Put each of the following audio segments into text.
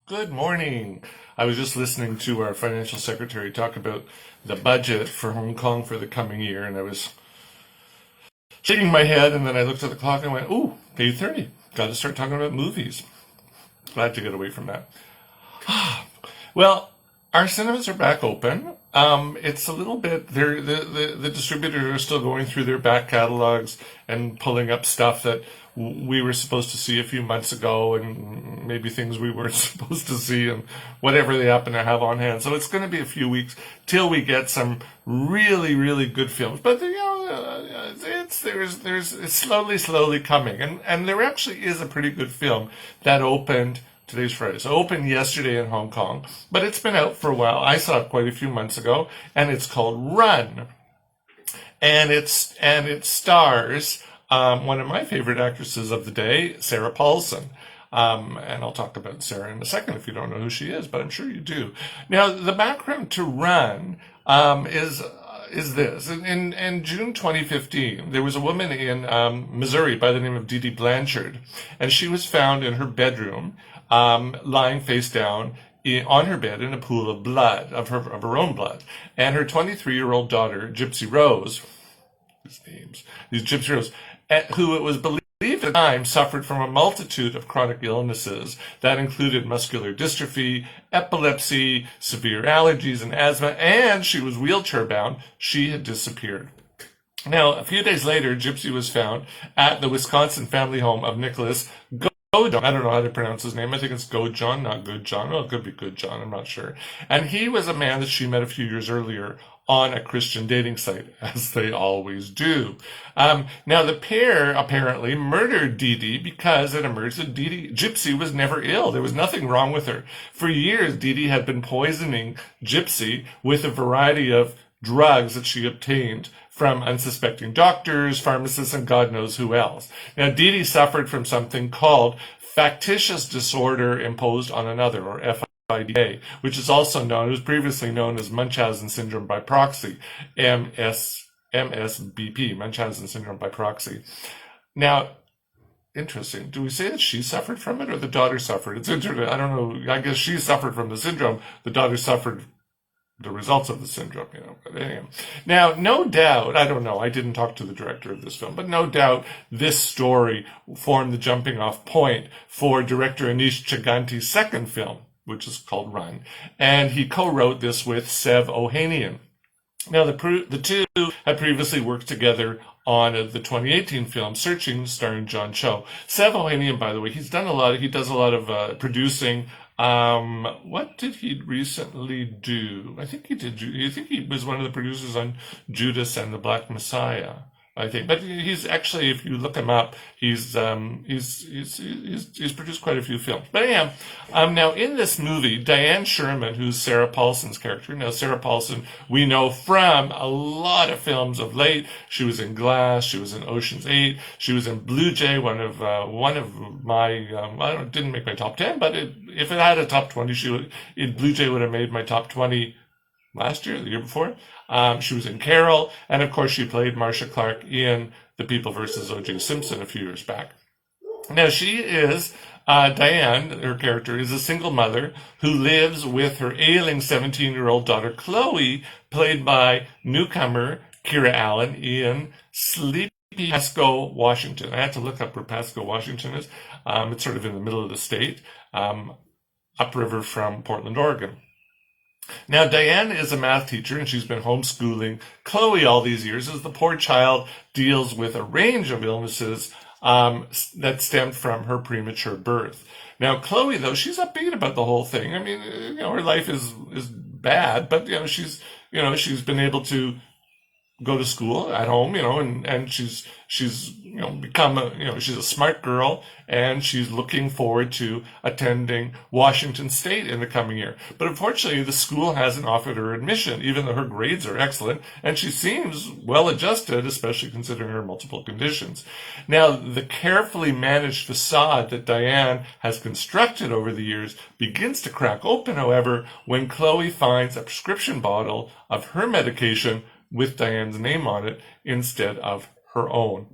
Good morning. I was just listening to our financial secretary talk about the budget for Hong Kong for the coming year, and I was shaking my head, and then I looked at the clock and went, "Ooh, 8:30. Got to start talking about movies." Glad to get away from that. Well, our cinemas are back open. It's a little bit. The distributors are still going through their back catalogs and pulling up stuff that we were supposed to see a few months ago, and maybe things we weren't supposed to see, and whatever they happen to have on hand. So it's going to be a few weeks till we get some really, really good films. But it's slowly coming, and there actually is a pretty good film that opened. Today's Friday. So it opened yesterday in Hong Kong, but it's been out for a while. I saw it quite a few months ago, and it's called Run, and it stars one of my favorite actresses of the day, Sarah Paulson. And I'll talk about Sarah in a second if you don't know who she is, but I'm sure you do. Now, the background to Run is this. In June 2015, there was a woman in Missouri by the name of Dee Dee Blanchard, and she was found in her bedroom, lying face down on her bed in a pool of blood, of her own blood. And her 23-year-old daughter, Gypsy Rose, these Gypsy Rose, who it was believed at the time suffered from a multitude of chronic illnesses that included muscular dystrophy, epilepsy, severe allergies, and asthma, and she was wheelchair bound. She had disappeared. Now, a few days later, Gypsy was found at the Wisconsin family home of Nicholas Gojon. I don't know how to pronounce his name. I think it's Gojon, not Good John. Well, it could be Good John. I'm not sure. And he was a man that she met a few years earlier on a Christian dating site, as they always do. Now, the pair apparently murdered Dee Dee because it emerged that Gypsy was never ill. There was nothing wrong with her. For years, Dee Dee had been poisoning Gypsy with a variety of drugs that she obtained from unsuspecting doctors, pharmacists, and God knows who else. Now, Dee Dee suffered from something called factitious disorder imposed on another, or FIDA, which is also known, it was previously known as Munchausen syndrome by proxy, MSBP, Munchausen syndrome by proxy. Now, interesting. Do we say that she suffered from it or the daughter suffered? It's interesting. I don't know. I guess she suffered from the syndrome. The daughter suffered the results of the syndrome. But anyway. Now, no doubt, I don't know, I didn't talk to the director of this film, but no doubt this story formed the jumping off point for director Anish Chaganty's second film, which is called Run, and he co-wrote this with Sev Ohanian. Now, the two had previously worked together on the 2018 film Searching, starring John Cho. Sev Ohanian, by the way, he does a lot of producing. What did he recently do? I think he was one of the producers on Judas and the Black Messiah, I think. But he's actually, if you look him up, he's produced quite a few films. But anyhow, now in this movie, Diane Sherman, who's Sarah Paulson's character. Now, Sarah Paulson, we know from a lot of films of late. She was in Glass. She was in Ocean's 8. She was in Blue Jay, one of my, didn't make my top 10, but if it had a top 20, Blue Jay would have made my top 20 last year, the year before. She was in Carol, and of course she played Marcia Clark in The People vs. O.J. Simpson a few years back. Now she is, Diane, her character, is a single mother who lives with her ailing 17-year-old daughter Chloe, played by newcomer Kira Allen in Sleepy Pasco, Washington. I had to look up where Pasco, Washington is. It's sort of in the middle of the state, upriver from Portland, Oregon. Now, Diane is a math teacher, and she's been homeschooling Chloe all these years as the poor child deals with a range of illnesses that stemmed from her premature birth. Now, Chloe, though, she's upbeat about the whole thing. I mean, her life is bad, but she's been able to go to school at home, and she's become she's a smart girl, and she's looking forward to attending Washington State in the coming year. But unfortunately, the school hasn't offered her admission, even though her grades are excellent, and she seems well adjusted, especially considering her multiple conditions. Now, the carefully managed facade that Diane has constructed over the years begins to crack open, however, when Chloe finds a prescription bottle of her medication with Diane's name on it instead of her own.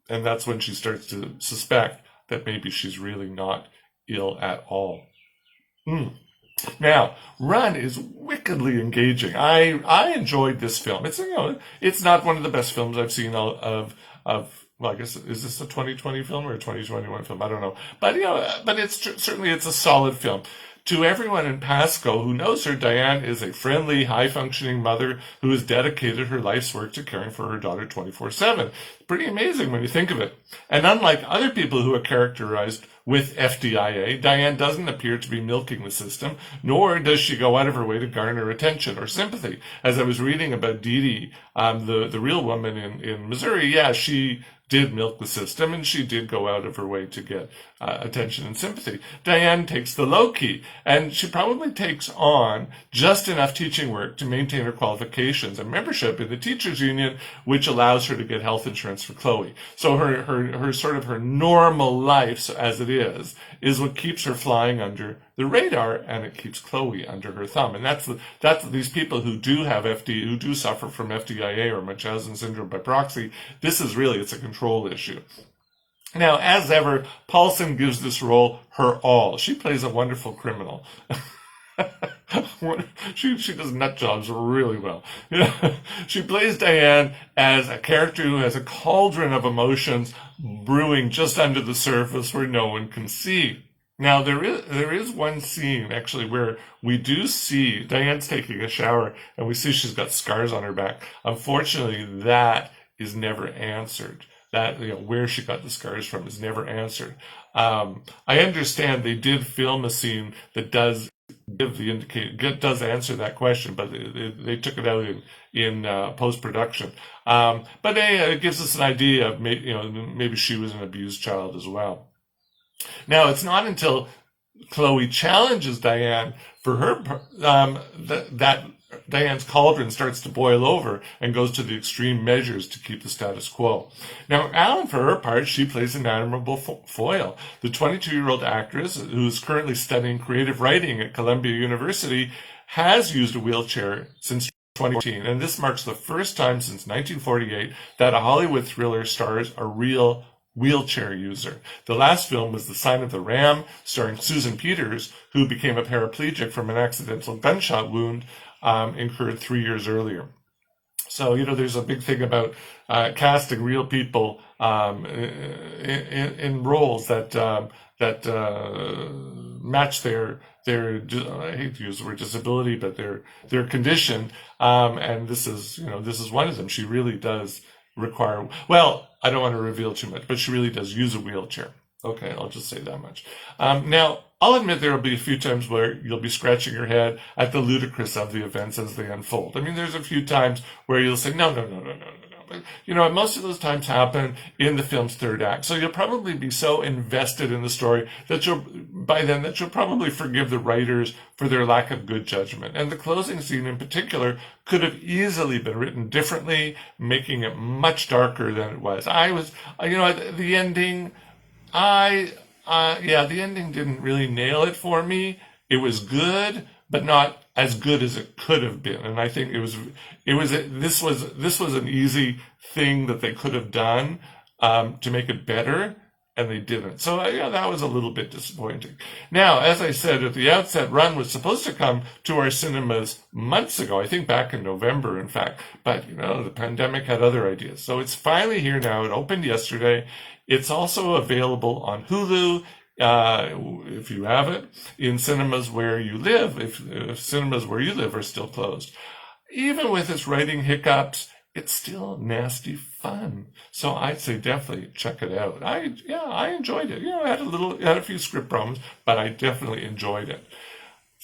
And that's when she starts to suspect that maybe she's really not ill at all. Mm. Now, Run is wickedly engaging. I enjoyed this film. It's, it's not one of the best films I've seen of well, I guess, is this a 2020 film or a 2021 film? I don't know. But but certainly it's a solid film. To everyone in Pasco who knows her, Diane is a friendly, high-functioning mother who has dedicated her life's work to caring for her daughter 24/7. Pretty amazing when you think of it. And unlike other people who are characterized with FDIA, Diane doesn't appear to be milking the system, nor does she go out of her way to garner attention or sympathy. As I was reading about Dee Dee, the real woman in Missouri, yeah, she did milk the system, and she did go out of her way to get attention and sympathy. Diane takes the low key, and she probably takes on just enough teaching work to maintain her qualifications and membership in the teachers union, which allows her to get health insurance for Chloe. So her sort of her normal life, as it is what keeps her flying under the radar, and it keeps Chloe under her thumb. And that's these people who do have who do suffer from FDIA or Munchausen syndrome by proxy. This is really, it's a control issue. Now, as ever, Paulson gives this role her all. She plays a wonderful criminal. She does nut jobs really well. She plays Diane as a character who has a cauldron of emotions brewing just under the surface where no one can see. Now there is one scene actually where we do see Diane's taking a shower and we see she's got scars on her back. Unfortunately, that is never answered. That, where she got the scars from is never answered. I understand they did film a scene that does does answer that question, but they took it out in post production. But it gives us an idea of maybe she was an abused child as well. Now, it's not until Chloe challenges Diane for her that Diane's cauldron starts to boil over and goes to the extreme measures to keep the status quo. Now, Alan, for her part, she plays an admirable foil. The 22-year-old actress, who's currently studying creative writing at Columbia University, has used a wheelchair since 2014, and this marks the first time since 1948 that a Hollywood thriller stars a real wheelchair user. The last film was The Sign of the Ram, starring Susan Peters, who became a paraplegic from an accidental gunshot wound incurred 3 years earlier. So, there's a big thing about casting real people in roles that match their I hate to use the word disability, but their condition. And this is one of them. She really does require, well, I don't want to reveal too much, but she really does use a wheelchair. Okay, I'll just say that much. Now, I'll admit there will be a few times where you'll be scratching your head at the ludicrous of the events as they unfold. I mean, there's a few times where you'll say, no. But, most of those times happen in the film's third act. So you'll probably be so invested in the story that you'll probably forgive the writers for their lack of good judgment. And the closing scene in particular could have easily been written differently, making it much darker than it was. The ending, the ending didn't really nail it for me. It was good, but not as good as it could have been. And I think this was an easy thing that they could have done to make it better, and they didn't. So that was a little bit disappointing. Now, as I said at the outset, Run was supposed to come to our cinemas months ago. I think back in November, in fact. But the pandemic had other ideas. So it's finally here now. It opened yesterday. It's also available on Hulu. If you have it, in cinemas where you live, if cinemas where you live are still closed. Even with its writing hiccups, it's still nasty fun. So I'd say definitely check it out. I enjoyed it. I had a few script problems, but I definitely enjoyed it.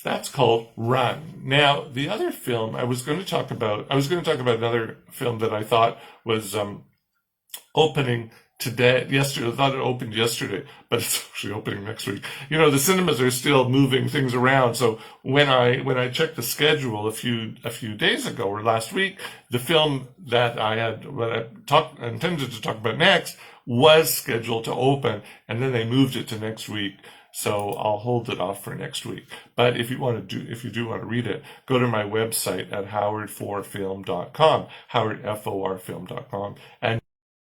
That's called Run. Now, the other film I was going to talk about another film that I thought was opening yesterday. I thought it opened yesterday, but it's actually opening next week. The cinemas are still moving things around. So when I checked the schedule a few days ago or last week, the film that I intended to talk about next was scheduled to open, and then they moved it to next week. So I'll hold it off for next week. But if you do want to read it, go to my website at howard4film.com, howardforfilm.com, and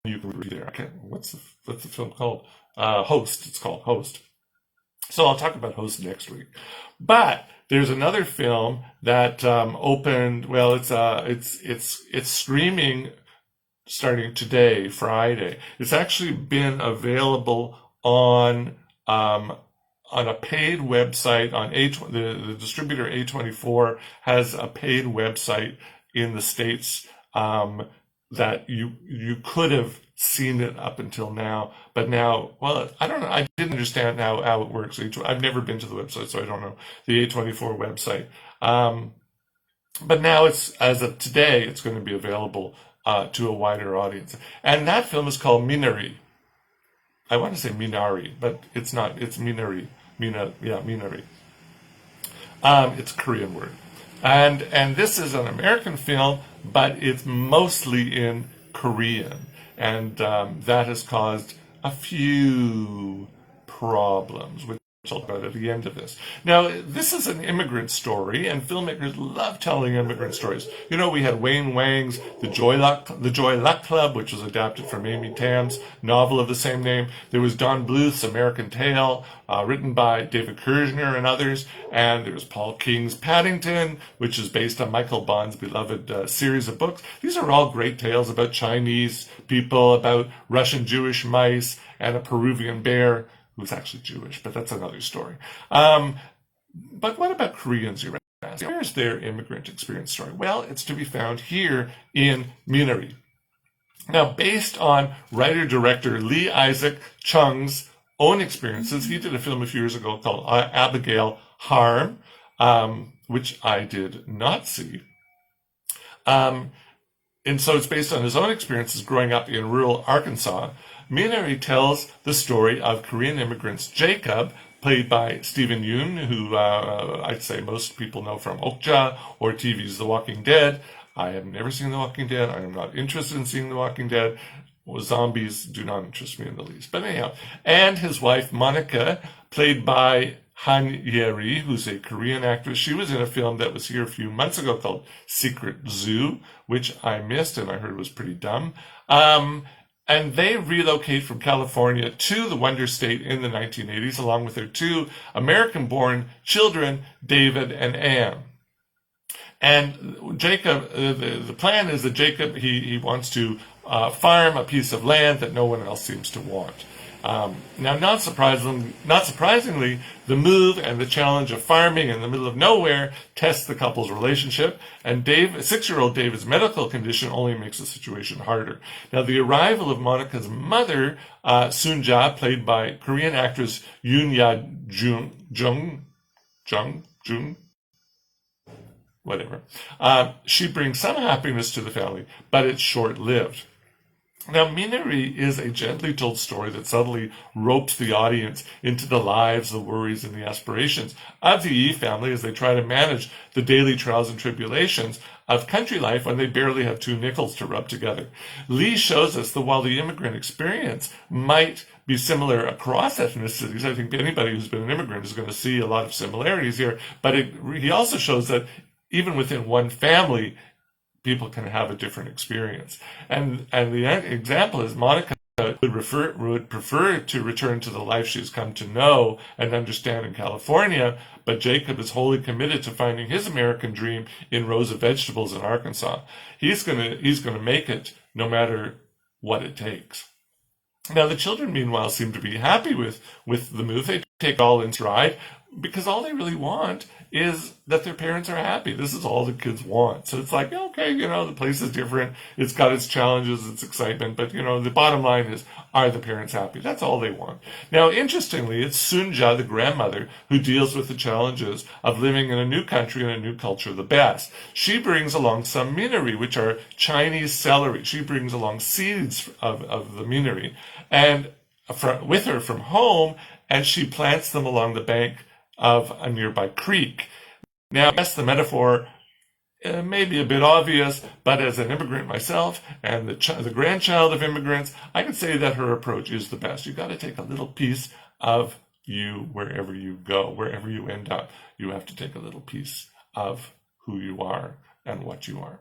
you can read there. Okay, what's the film called? Host. It's called Host. So I'll talk about Host next week. But there's another film that opened. Well, it's streaming starting today, Friday. It's actually been available um, on a paid website on the distributor A24 has a paid website in the States that you could have seen it up until now, but now, well, I don't know. I didn't understand how it works. I've never been to the website, so I don't know the A24 website. Um, but now it's, as of today, it's going to be available to a wider audience. And that film is called Minari. I want to say Minari, but it's not. It's Minari. Minari. It's a Korean word. And this is an American film, but it's mostly in Korean. And that has caused a few problems, which I'll talk about at the end of this. Now, this is an immigrant story, and filmmakers love telling immigrant stories. You know, we had Wayne Wang's The Joy Luck Club, which was adapted from Amy Tam's novel of the same name. There was Don Bluth's American Tale, written by David Kirshner and others. And there was Paul King's Paddington, which is based on Michael Bond's beloved series of books. These are all great tales about Chinese people, about Russian Jewish mice, and a Peruvian bear who's actually Jewish, but that's another story. But what about Koreans, you ask? Where's their immigrant experience story? Well, it's to be found here in Minari. Now, based on writer-director Lee Isaac Chung's own experiences, he did a film a few years ago called Abigail Harm, which I did not see. And so it's based on his own experiences growing up in rural Arkansas. Minari tells the story of Korean immigrants Jacob, played by Stephen Yoon, who I'd say most people know from Okja or TV's The Walking Dead. I have never seen The Walking Dead. I am not interested in seeing The Walking Dead. Well, zombies do not interest me in the least. But anyhow, and his wife Monica, played by Han Ye-ri, who's a Korean actress. She was in a film that was here a few months ago called Secret Zoo, which I missed and I heard was pretty dumb. And they relocate from California to the Wonder State in the 1980s, along with their two American-born children, David and Anne. And Jacob, the plan is that Jacob, he wants to farm a piece of land that no one else seems to want. Now, not surprisingly, the move and the challenge of farming in the middle of nowhere tests the couple's relationship, and 6-year-old David's medical condition only makes the situation harder. Now, the arrival of Monica's mother, Sunja, played by Korean actress Yoon Ya-jung, whatever, she brings some happiness to the family, but it's short-lived. Now, Minari is a gently told story that subtly ropes the audience into the lives, the worries, and the aspirations of the Yi family as they try to manage the daily trials and tribulations of country life when they barely have 2 nickels to rub together. Lee shows us that while the immigrant experience might be similar across ethnicities, I think anybody who's been an immigrant is going to see a lot of similarities here, but he also shows that even within one family, people can have a different experience. And the example is Monica would prefer to return to the life she's come to know and understand in California, but Jacob is wholly committed to finding his American dream in rows of vegetables in Arkansas. He's gonna make it no matter what it takes. Now, the children, meanwhile, seem to be happy with the move. They take all in stride because all they really want is that their parents are happy. This is all the kids want. So it's like, okay, the place is different. It's got its challenges, its excitement, but, the bottom line is, are the parents happy? That's all they want. Now, interestingly, it's Sunja, the grandmother, who deals with the challenges of living in a new country and a new culture the best. She brings along some minari, which are Chinese celery. She brings along seeds of the minari and with her from home, and she plants them along the bank of a nearby creek. Now, yes, the metaphor may be a bit obvious, but as an immigrant myself and the grandchild of immigrants, I can say that her approach is the best. You got to take a little piece of you wherever you go, wherever you end up. You have to take a little piece of who you are and what you are.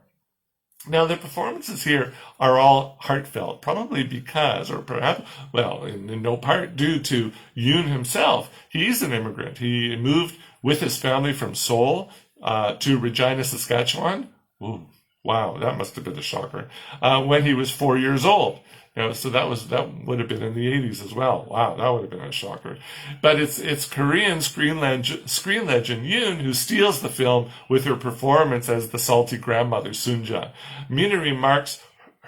Now, the performances here are all heartfelt, probably because, or perhaps, well, in no part due to Yoon himself. He's an immigrant. He moved with his family from Seoul to Regina, Saskatchewan. Ooh, wow, that must have been a shocker. When he was 4 years old. So that would have been in the 80s as well. Wow, that would have been a shocker. But it's Korean screen legend Yoon who steals the film with her performance as the salty grandmother Sunja. Minari marks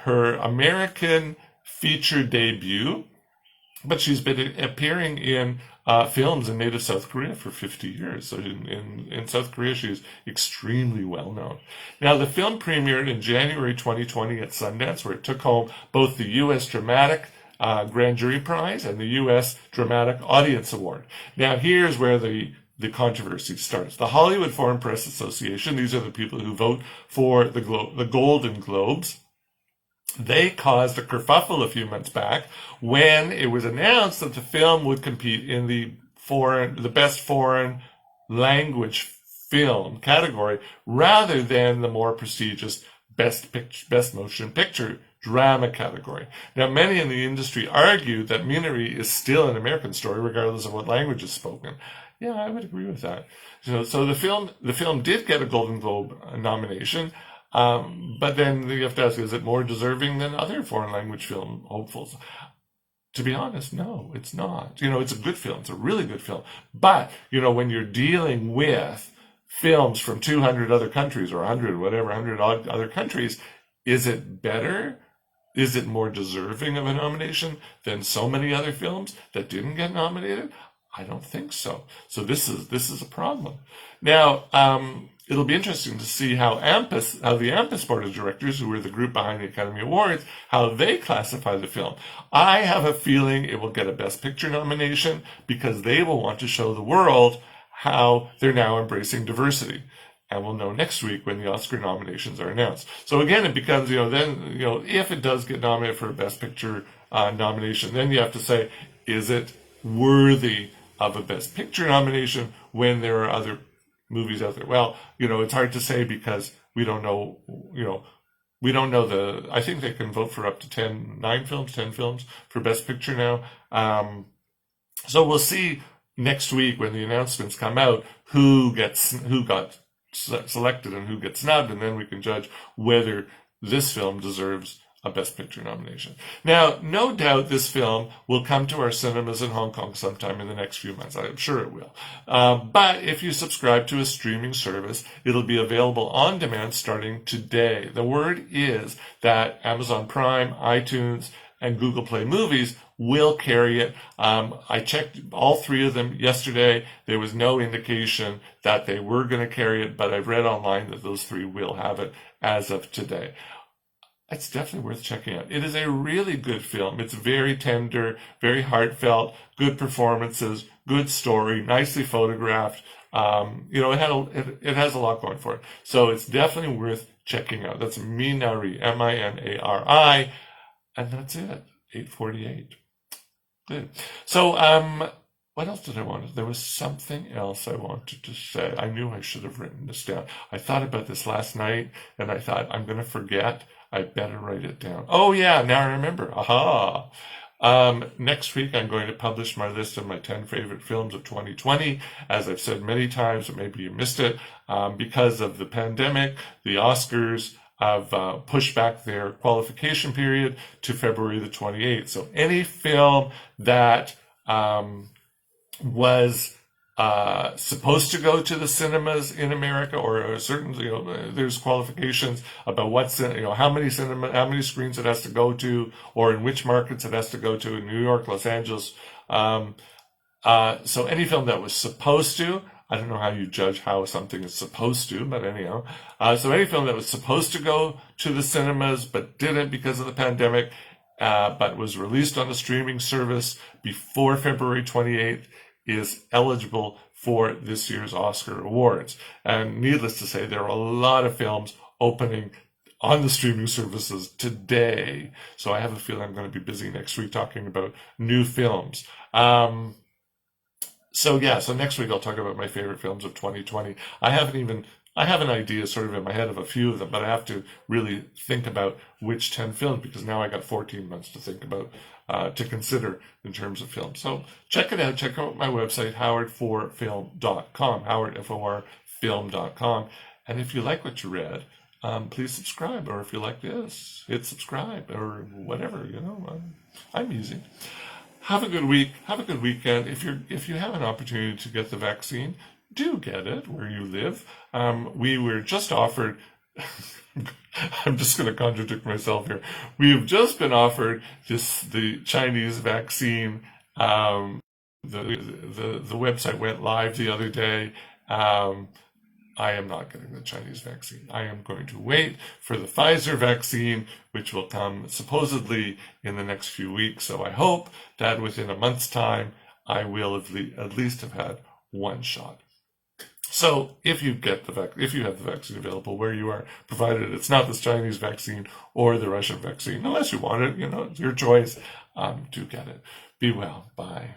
her American feature debut, but she's been appearing in films in native South Korea for 50 years. So in South Korea, she's extremely well known. Now, the film premiered in January 2020 at Sundance, where it took home both the U.S. Dramatic Grand Jury Prize and the U.S. Dramatic Audience Award. Now, here's where the controversy starts. The Hollywood Foreign Press Association, these are the people who vote for the Golden Globes, they caused a kerfuffle a few months back when it was announced that the film would compete in the best foreign language film category rather than the more prestigious best motion picture drama category. Now, many in the industry argue that Minari is still an American story regardless of what language is spoken. Yeah, I would agree with that. So the film did get a Golden Globe nomination. But then you have to ask, is it more deserving than other foreign language film hopefuls? To be honest, no, it's not. It's a good film. It's a really good film. But, when you're dealing with films from 200 other countries or 100, whatever, 100 odd other countries, is it better? Is it more deserving of a nomination than so many other films that didn't get nominated? I don't think so. So this is a problem. Now, it'll be interesting to see how the AMPAS board of directors, who are the group behind the Academy Awards, how they classify the film. I have a feeling it will get a Best Picture nomination because they will want to show the world how they're now embracing diversity. And we'll know next week when the Oscar nominations are announced. So again, it becomes, if it does get nominated for a Best Picture nomination, then you have to say, is it worthy of a Best Picture nomination when there are other movies out there? Well, it's hard to say because we don't know, I think they can vote for up to 10 films for Best Picture now. So we'll see next week when the announcements come out who got selected and who gets snubbed, and then we can judge whether this film deserves a Best Picture nomination. Now, no doubt this film will come to our cinemas in Hong Kong sometime in the next few months. I'm sure it will. But if you subscribe to a streaming service, it'll be available on demand starting today. The word is that Amazon Prime, iTunes, and Google Play Movies will carry it. I checked all three of them yesterday. There was no indication that they were going to carry it, but I've read online that those three will have it as of today. It's definitely worth checking out. It is a really good film. It's very tender, very heartfelt, good performances, good story, nicely photographed. It has a lot going for it. So it's definitely worth checking out. That's Minari, Minari, and that's it. 8:48. Good. So, what else did I want? There was something else I wanted to say. I knew I should have written this down. I thought about this last night, and I thought, I'm going to forget. I better write it down. Oh, yeah, now I remember. Aha. Next week, I'm going to publish my list of my 10 favorite films of 2020. As I've said many times, or maybe you missed it, because of the pandemic, the Oscars have pushed back their qualification period to February the 28th. So any film that was supposed to go to the cinemas in America, or a certain, there's qualifications about how many screens it has to go to, or in which markets it has to go to in New York, Los Angeles. So any film that was supposed to, I don't know how you judge how something is supposed to, but anyhow. So any film that was supposed to go to the cinemas but didn't because of the pandemic, but was released on a streaming service before February 28th is eligible for this year's Oscar awards. And needless to say, there are a lot of films opening on the streaming services today. So I have a feeling I'm going to be busy next week talking about new films. So next week I'll talk about my favorite films of 2020. I haven't even I have an idea sort of in my head of a few of them, but I have to really think about which 10 films, because now I got 14 months to think about, to consider in terms of film. So check it out. Check out my website, howardforfilm.com, howardforfilm.com. And if you like what you read, please subscribe. Or if you like this, hit subscribe or whatever, I'm easy. Have a good week. Have a good weekend. If you have an opportunity to get the vaccine, do get it where you live. We were just offered. I'm just going to contradict myself here. We have just been offered the Chinese vaccine. The website went live the other day. I am not getting the Chinese vaccine. I am going to wait for the Pfizer vaccine, which will come supposedly in the next few weeks. So I hope that within a month's time, I will at least have had one shot. So if you have the vaccine available where you are, provided it's not the Chinese vaccine or the Russian vaccine, unless you want it, it's your choice, do get it. Be well. Bye.